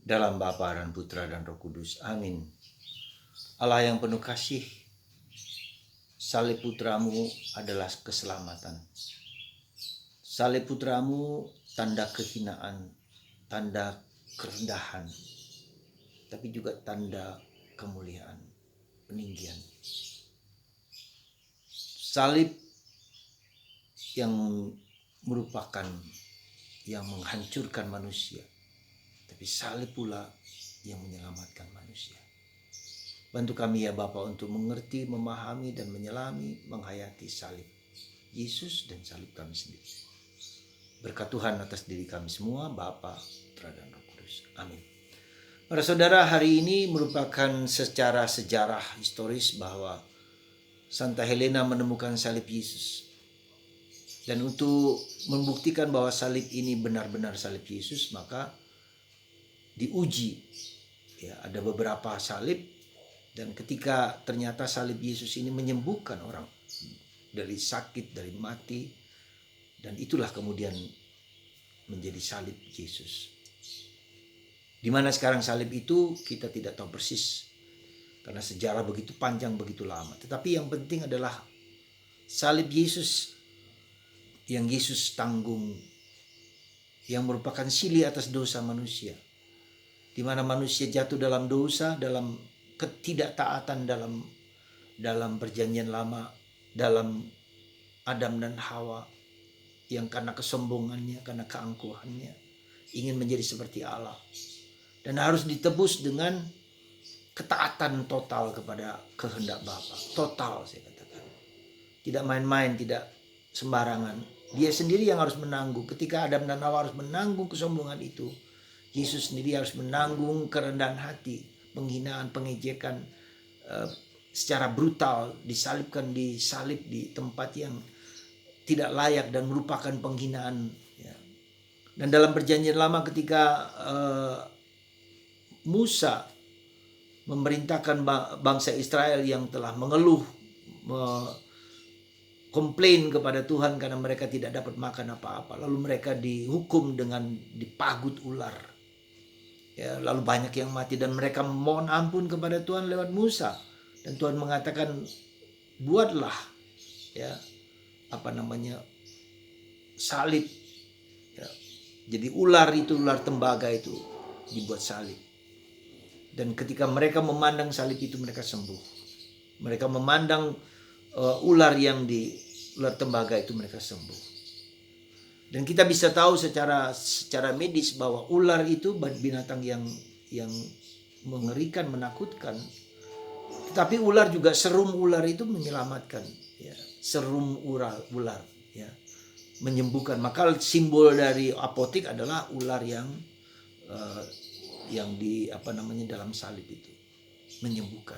Dalam Bapa dan Putra dan Roh Kudus. Amin. Allah yang penuh kasih, salib putramu adalah keselamatan. Salib putramu tanda kehinaan, tanda kerendahan, tapi juga tanda kemuliaan, peninggian. Salib yang merupakan yang menghancurkan manusia, tapi salib pula yang menyelamatkan manusia. Bantu kami ya Bapa untuk mengerti, memahami, dan menyelami, menghayati salib Yesus dan salib kami sendiri. Berkat Tuhan atas diri kami semua, Bapa, Putra, dan Roh Kudus. Amin. Para saudara, hari ini merupakan secara sejarah historis bahwa Santa Helena menemukan salib Yesus. Dan untuk membuktikan bahwa salib ini benar-benar salib Yesus, maka diuji. Ya, ada beberapa salib, dan ketika ternyata salib Yesus ini menyembuhkan orang dari sakit, dari mati, dan itulah kemudian menjadi salib Yesus. Di mana sekarang salib itu kita tidak tahu persis, karena sejarah begitu panjang, begitu lama. Tetapi yang penting adalah salib Yesus yang Yesus tanggung, yang merupakan silih atas dosa manusia. Di mana manusia jatuh dalam dosa, dalam ketidaktaatan dalam perjanjian lama, dalam Adam dan Hawa, yang karena kesombongannya, karena keangkuhannya, ingin menjadi seperti Allah. Dan harus ditebus dengan ketaatan total kepada kehendak Bapa. Total, saya katakan. Tidak main-main, tidak sembarangan. Dia sendiri yang harus menanggung. Ketika Adam dan Hawa harus menanggung kesombongan itu, Yesus sendiri harus menanggung kerendahan hati, penghinaan, pengejekan, secara brutal, disalib di tempat yang tidak layak dan merupakan penghinaan. Ya. Dan dalam perjanjian lama ketika Musa memerintahkan bangsa Israel yang telah mengeluh, komplain kepada Tuhan karena mereka tidak dapat makan apa-apa, lalu mereka dihukum dengan dipagut ular. Ya, lalu banyak yang mati dan mereka mohon ampun kepada Tuhan lewat Musa, dan Tuhan mengatakan buatlah salib. Ya. Jadi ular tembaga itu dibuat salib. Dan ketika mereka memandang salib itu, mereka sembuh. Mereka memandang ular tembaga itu, mereka sembuh. Dan kita bisa tahu secara medis bahwa ular itu binatang yang mengerikan, menakutkan. Tetapi ular juga, serum ular itu menyelamatkan. Ya. Serum ular ya, menyembuhkan. Maka simbol dari apotik adalah ular yang dalam salib itu menyembuhkan.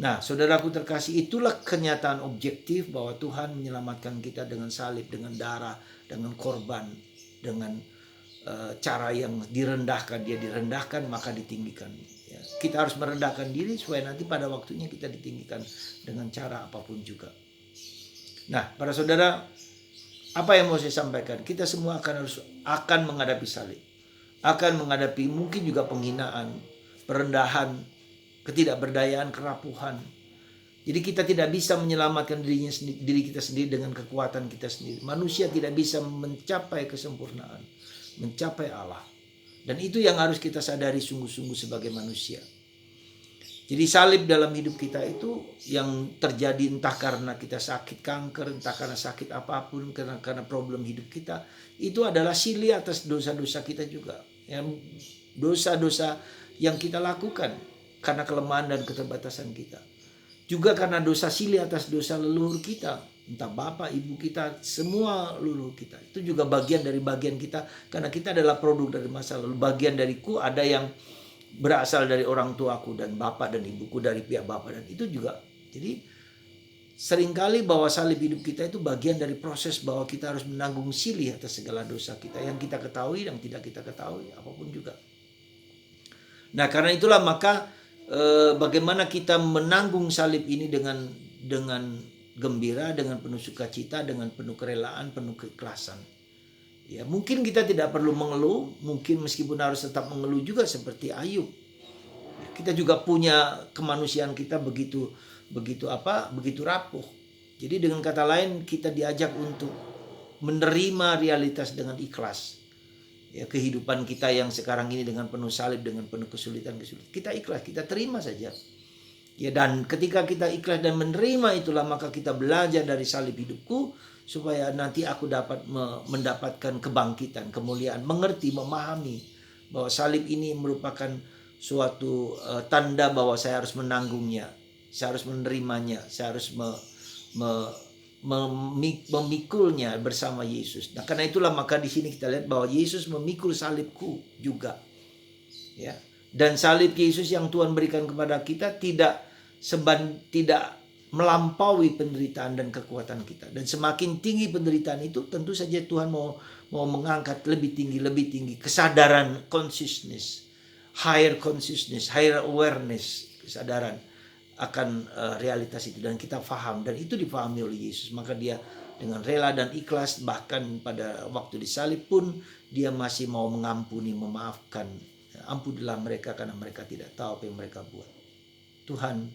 Nah, saudaraku terkasih, itulah kenyataan objektif bahwa Tuhan menyelamatkan kita dengan salib, dengan darah, dengan korban, dengan cara yang direndahkan. Dia direndahkan maka ditinggikan. Ya. Kita harus merendahkan diri supaya nanti pada waktunya kita ditinggikan dengan cara apapun juga. Nah, para saudara, apa yang mau saya sampaikan? Kita semua akan menghadapi salib, akan menghadapi mungkin juga penghinaan, perendahan, ketidakberdayaan, kerapuhan. Jadi kita tidak bisa menyelamatkan diri kita sendiri dengan kekuatan kita sendiri. Manusia tidak bisa mencapai kesempurnaan, mencapai Allah. Dan itu yang harus kita sadari sungguh-sungguh sebagai manusia. Jadi salib dalam hidup kita itu yang terjadi entah karena kita sakit kanker, entah karena sakit apapun, karena problem hidup kita, itu adalah silih atas dosa-dosa kita juga. Dosa-dosa yang kita lakukan karena kelemahan dan keterbatasan kita. Juga karena dosa silih atas dosa leluhur kita, entah bapak, ibu kita, semua leluhur kita. Itu juga bagian kita, karena kita adalah produk dari masa lalu. Bagian dariku ada yang berasal dari orang tuaku dan bapak dan ibuku dari pihak bapak, dan itu juga. Jadi seringkali bahwa salib hidup kita itu bagian dari proses bahwa kita harus menanggung silih atas segala dosa kita, yang kita ketahui dan tidak kita ketahui, apapun juga. Nah, karena itulah maka bagaimana kita menanggung salib ini dengan gembira, dengan penuh sukacita, dengan penuh kerelaan, penuh keikhlasan. Ya, mungkin kita tidak perlu mengeluh, mungkin meskipun harus tetap mengeluh juga seperti Ayub. Kita juga punya kemanusiaan kita begitu rapuh. Jadi dengan kata lain kita diajak untuk menerima realitas dengan ikhlas. Ya, kehidupan kita yang sekarang ini dengan penuh salib, dengan penuh kesulitan, kita ikhlas, kita terima saja. Ya, dan ketika kita ikhlas dan menerima itulah maka kita belajar dari salib hidupku supaya nanti aku dapat mendapatkan kebangkitan, kemuliaan, mengerti, memahami bahwa salib ini merupakan suatu tanda bahwa saya harus menanggungnya, saya harus menerimanya, saya harus memikulnya bersama Yesus. Nah, karena itulah maka di sini kita lihat bahwa Yesus memikul salibku juga. Ya. Dan salib Yesus yang Tuhan berikan kepada kita tidak melampaui penderitaan dan kekuatan kita. Dan semakin tinggi penderitaan itu, tentu saja Tuhan mau mengangkat lebih tinggi kesadaran, consciousness, higher awareness, kesadaran akan realitas itu, dan kita paham, dan itu dipahami oleh Yesus. Maka dia dengan rela dan ikhlas, bahkan pada waktu disalib pun dia masih mau mengampuni, memaafkan. Ampunilah mereka karena mereka tidak tahu apa yang mereka buat. Tuhan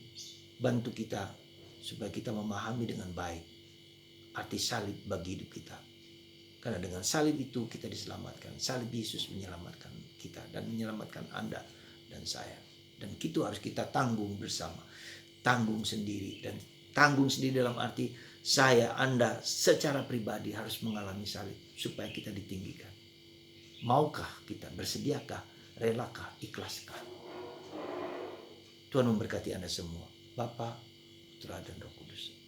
bantu kita supaya kita memahami dengan baik arti salib bagi hidup kita. Karena dengan salib itu kita diselamatkan. Salib Yesus menyelamatkan kita dan menyelamatkan Anda dan saya. Dan itu harus kita tanggung bersama. Tanggung sendiri, dan tanggung sendiri dalam arti saya, Anda secara pribadi harus mengalami salib supaya kita ditinggikan. Maukah kita, bersediakah, relakah, ikhlaskah? Tuhan memberkati Anda semua. Bapa, Putra dan Roh Kudus.